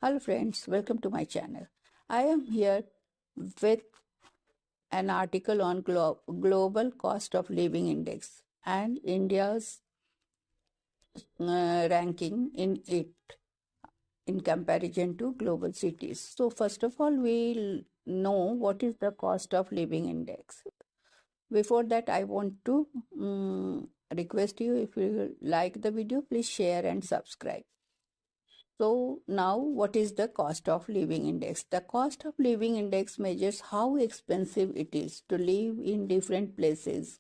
Hello friends, welcome to my channel. I am here with an article on global cost of living index and India's ranking in it in comparison to global cities. So first of all, we'll know what is the cost of living index. Before that, I want to request you, if you like the video, please share and subscribe. So now what is the cost of living index? The cost of living index measures how expensive it is to live in different places,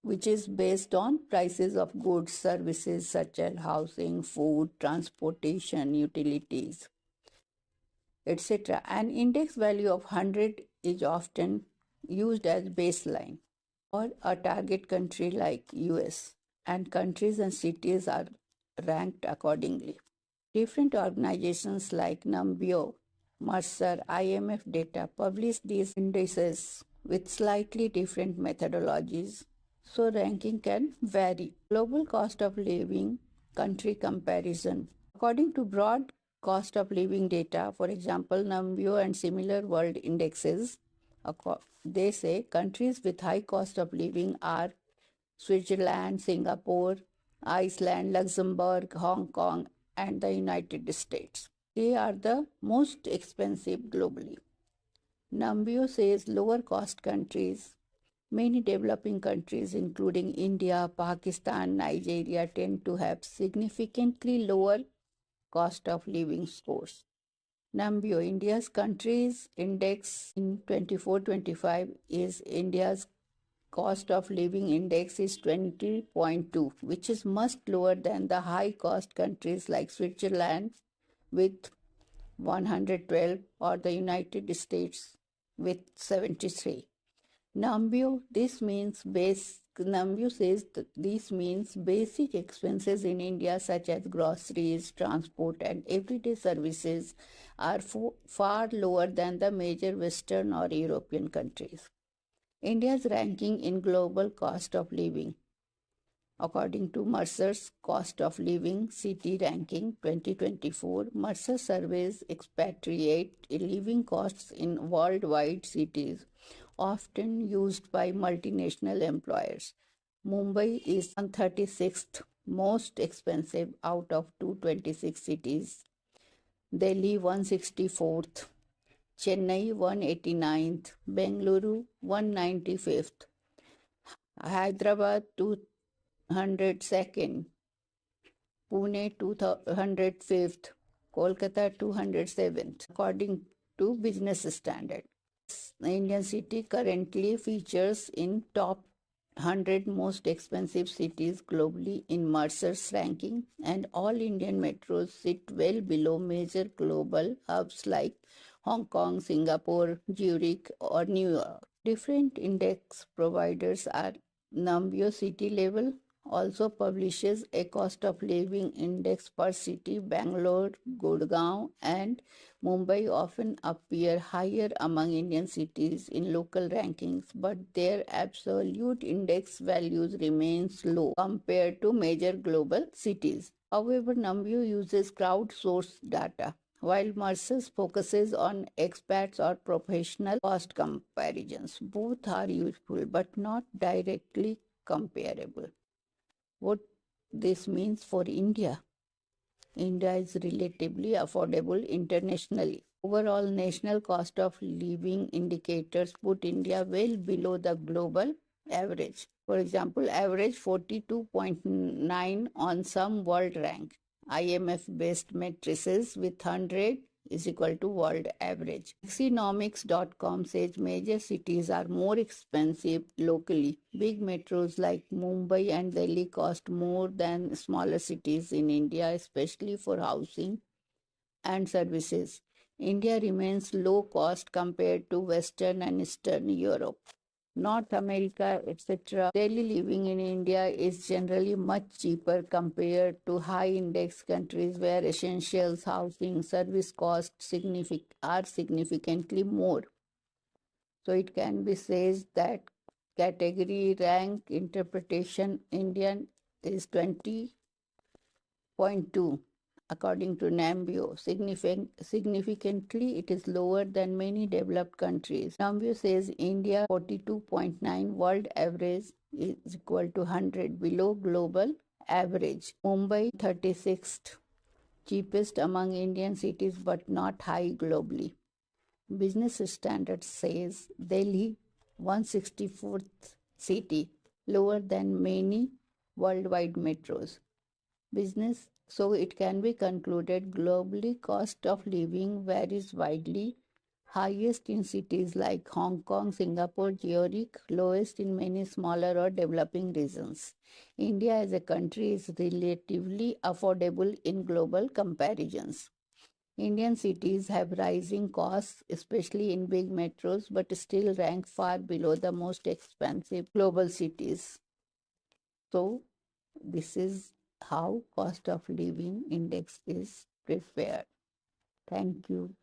which is based on prices of goods, services such as housing, food, transportation, utilities, etc. An index value of 100 is often used as baseline or a target country like US, and countries and cities are ranked accordingly. Different organizations like Numbeo, Mercer, IMF data publish these indices with slightly different methodologies, so ranking can vary. Global cost of living country comparison. According to broad cost of living data, for example, Numbeo and similar world indexes, they say countries with high cost of living are Switzerland, Singapore, Iceland, Luxembourg, Hong Kong, and the United States. They are the most expensive globally. Numbeo says lower cost countries, many developing countries including India, Pakistan, Nigeria tend to have significantly lower cost of living scores. Numbeo, India's countries index in 24-25 is India's cost of living index is 20.2, which is much lower than the high cost countries like Switzerland with 112 or the United States with 73. Numbeo says that this means basic expenses in India such as groceries, transport and everyday services are far lower than the major Western or European countries. India's ranking in global cost of living. According to Mercer's Cost of Living City Ranking 2024, Mercer surveys expatriate living costs in worldwide cities, often used by multinational employers. Mumbai is 136th most expensive out of 226 cities. Delhi 164th. Chennai 189th, Bengaluru 195th, Hyderabad 202nd, Pune 205th, Kolkata 207th, according to Business Standard. The Indian city currently features in top 100 most expensive cities globally in Mercer's ranking, and all Indian metros sit well below major global hubs like Hong Kong, Singapore, Zurich, or New York. Different index providers are Numbeo city level also publishes a cost of living index per city. Bangalore, Gurgaon, and Mumbai often appear higher among Indian cities in local rankings, but their absolute index values remain low compared to major global cities. However, Numbeo uses crowdsourced data, while Mercer focuses on expats or professional cost comparisons. Both are useful but not directly comparable. What this means for India? India is relatively affordable internationally. Overall national cost of living indicators put India well below the global average. For example, average 42.9 on some world rank. IMF based matrices with 100 is equal to world average. Economics.com says major cities are more expensive locally. Big metros like Mumbai and Delhi cost more than smaller cities in India, especially for housing and services. India remains low cost compared to Western and Eastern Europe. North America, etc. Daily living in India is generally much cheaper compared to high index countries where essentials, housing, service costs are significantly more. So it can be said that category rank interpretation Indian is 20.2 according to NAMBIO. Significantly, it is lower than many developed countries. NAMBIO says India 42.9, world average is equal to 100, below global average. Mumbai 36th, cheapest among Indian cities but not high globally. Business Standard says Delhi 164th city, lower than many worldwide metros. Business, so it can be concluded globally cost of living varies widely, highest in cities like Hong Kong, Singapore, Zurich, lowest in many smaller or developing regions. India as a country is relatively affordable in global comparisons. Indian cities have rising costs, especially in big metros, but still rank far below the most expensive global cities. So, this is how cost of living index is prepared. Thank you.